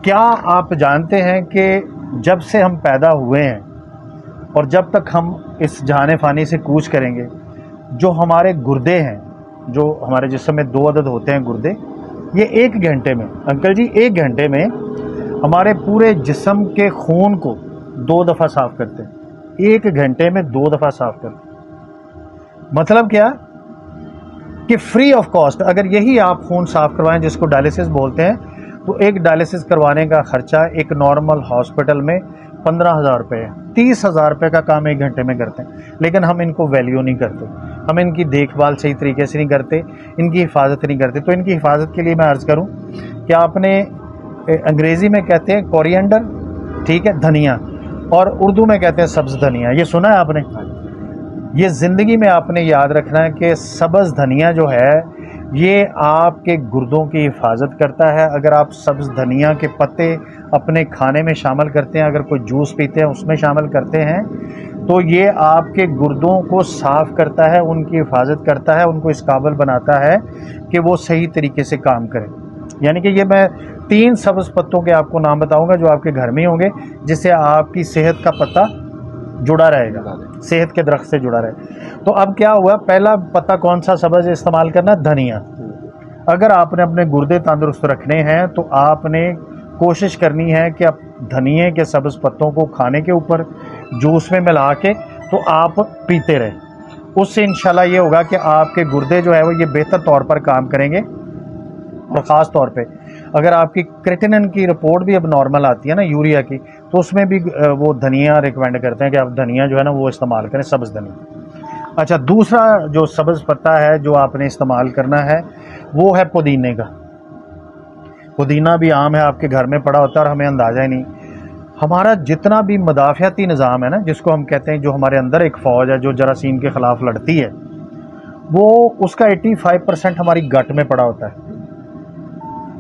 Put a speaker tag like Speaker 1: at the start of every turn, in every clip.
Speaker 1: क्या आप जानते हैं कि जब से हम पैदा हुए हैं और जब तक हम इस जहान फ़ानी से कूच करेंगे, जो हमारे गुर्दे हैं, जो हमारे जिस्म में 2 अदद होते हैं गुर्दे, ये 1 घंटे में, अंकल जी 1 घंटे में हमारे पूरे जिस्म के खून को 2 दफ़ा साफ़ करते हैं। 1 घंटे में 2 दफ़ा साफ़ करते हैं। मतलब क्या कि फ्री ऑफ कॉस्ट अगर यही आप खून साफ़ करवाएं, जिसको डायलिसिस बोलते हैं, तो एक डायलिसिस करवाने का ख़र्चा एक नॉर्मल हॉस्पिटल में 15,000 रुपये है। 30,000 रुपये का काम 1 घंटे में करते हैं, लेकिन हम इनको वैल्यू नहीं करते, हम इनकी देखभाल सही तरीके से नहीं करते, इनकी हिफाजत नहीं करते। तो इनकी हिफाजत के लिए मैं अर्ज़ करूं कि आपने अंग्रेज़ी में कहते हैं कोरिएंडर, ठीक है, धनिया, और उर्दू में कहते हैं सब्ज़ धनिया। ये सुना है आपने? ये ज़िंदगी में आपने याद रखना है कि सब्ज़ धनिया जो है ये आपके गुर्दों की हिफाजत करता है। अगर आप सब्ज़ धनिया के पत्ते अपने खाने में शामिल करते हैं, अगर कोई जूस पीते हैं उसमें शामिल करते हैं, तो ये आपके गुर्दों को साफ़ करता है, उनकी हिफाजत करता है, उनको इस काबिल बनाता है कि वो सही तरीके से काम करें। यानी कि ये मैं 3 सब्ज़ पत्तों के आपको नाम बताऊंगा जो आपके घर में होंगे, जिससे आपकी सेहत का पत्ता जुड़ा रहेगा, सेहत के दरख्त से जुड़ा रहे। तो अब क्या हुआ, पहला पत्ता कौन सा सब्ज़ इस्तेमाल करना? धनिया। अगर आपने अपने गुर्दे तंदुरुस्त रखने हैं तो आपने कोशिश करनी है कि आप धनिए के सब्ज़ पत्तों को खाने के ऊपर जूस में मिला के तो आप पीते रहें। उससे इंशाल्लाह ये होगा कि आपके गुर्दे जो है वो ये बेहतर तौर पर काम करेंगे। और ख़ास तौर पे अगर आपकी क्रेटिनिन की रिपोर्ट भी अब नॉर्मल आती है ना, यूरिया की, तो उसमें भी वो धनिया रिकमेंड करते हैं कि आप धनिया जो है ना वो इस्तेमाल करें, सब्ज़ धनिया। अच्छा, दूसरा जो सब्ज़ पत्ता है जो आपने इस्तेमाल करना है वो है पुदीने का। पुदीना भी आम है, आपके घर में पड़ा होता है और हमें अंदाज़ा ही नहीं। हमारा जितना भी मदाफ़ियाती निज़ाम है ना, जिसको हम कहते हैं, जो हमारे अंदर एक फ़ौज है जो जरासीम के ख़िलाफ़ लड़ती है, वो उसका 85% हमारी गट में पड़ा होता है।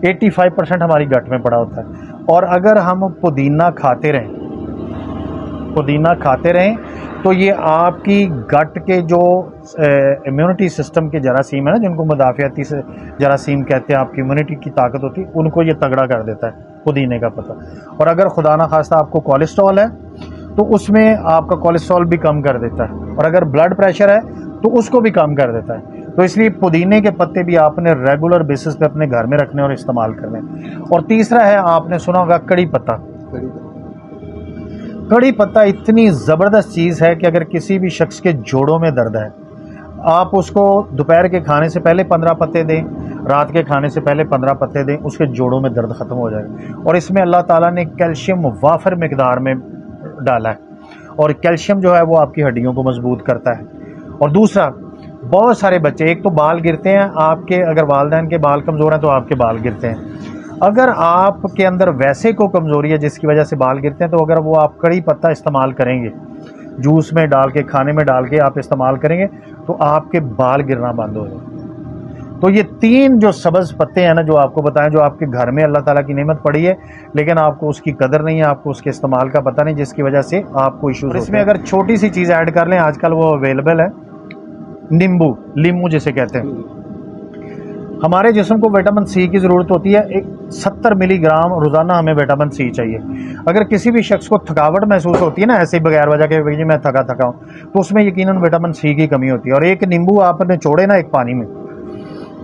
Speaker 1: 85% हमारी गट में पड़ा होता है। और अगर हम पुदीना खाते रहें तो ये आपकी गट के जो इम्यूनिटी सिस्टम के जरासीम है ना, जिनको मुदाफ़ियाती से जरासीम कहते हैं, आपकी इम्यूनिटी की ताकत होती है, उनको ये तगड़ा कर देता है पुदीने का पत्ता। और अगर खुदा ना खास्ता आपको कोलेस्ट्रॉल है तो उसमें आपका कोलेस्ट्रॉल भी कम कर देता है, और अगर ब्लड प्रेशर है तो उसको भी कम कर देता है। तो इसलिए पुदीने के पत्ते भी आपने रेगुलर बेसिस पे अपने घर में रखने और इस्तेमाल करने। और तीसरा है, आपने सुना होगा कड़ी पत्ता। कड़ी पत्ता इतनी ज़बरदस्त चीज़ है कि अगर किसी भी शख्स के जोड़ों में दर्द है, आप उसको दोपहर के खाने से पहले 15 पत्ते दें, रात के खाने से पहले 15 पत्ते दें, उसके जोड़ों में दर्द ख़त्म हो जाएगा। और इसमें अल्लाह ताला ने कैल्शियम वाफर मिकदार में डाला है, और कैल्शियम जो है वो आपकी हड्डियों को मजबूत करता है। और दूसरा, बहुत सारे बच्चे, एक तो बाल गिरते हैं आपके, अगर वालिदैन के बाल कमज़ोर हैं तो आपके बाल गिरते हैं। अगर आपके अंदर वैसे को कमज़ोरी है जिसकी वजह से बाल गिरते हैं, तो अगर वो आप कड़ी पत्ता इस्तेमाल करेंगे, जूस में डाल के, खाने में डाल के आप इस्तेमाल करेंगे, तो आपके बाल गिरना बंद हो जाए। तो ये 3 जो सब्ज़ पत्ते हैं ना जो आपको बताएं, जो आपके घर में अल्लाह ताला की नेमत पड़ी है, लेकिन आपको उसकी कदर नहीं है, आपको उसके इस्तेमाल का पता नहीं, जिसकी वजह से आपको इशूज़। इसमें अगर छोटी सी चीज़ ऐड कर लें, आजकल वो अवेलेबल है, नींबू जिसे कहते हैं। हमारे जिस्म को विटामिन सी की ज़रूरत होती है, एक 70 मिलीग्राम रोज़ाना हमें विटामिन सी चाहिए। अगर किसी भी शख्स को थकावट महसूस होती है ना, ऐसे ही बगैर वजह के, जी मैं थका हूँ, तो उसमें यकीनन विटामिन सी की कमी होती है। और एक नींबू आपने छोड़े ना एक पानी में,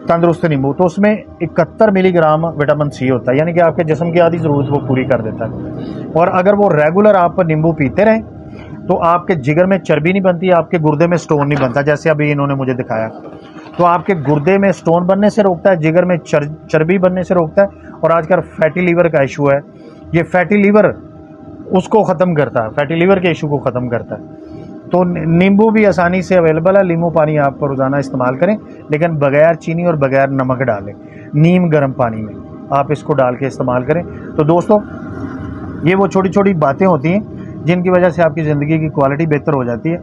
Speaker 1: तंदुरुस्त नींबू, तो उसमें 71 मिलीग्राम विटामिन सी होता है, यानी कि आपके जिस्म की आधी ज़रूरत वो पूरी कर देता है। और अगर वो रेगुलर आप नींबू पीते रहें तो आपके जिगर में चर्बी नहीं बनती, आपके गुर्दे में स्टोन नहीं बनता, जैसे अभी इन्होंने मुझे दिखाया। तो आपके गुर्दे में स्टोन बनने से रोकता है, जिगर में चर्बी बनने से रोकता है। और आजकल फैटी लीवर का इशू है, ये फैटी लीवर उसको ख़त्म करता है, फैटी लीवर के इशू को ख़त्म करता है। तो नींबू भी आसानी से अवेलेबल है। नींबू पानी आप रोज़ाना इस्तेमाल करें, लेकिन बगैर चीनी और बगैर नमक डालें, नीम गर्म पानी में आप इसको डाल के इस्तेमाल करें। तो दोस्तों, ये वो छोटी छोटी बातें होती हैं जिनकी वजह से आपकी ज़िंदगी की क्वालिटी बेहतर हो जाती है।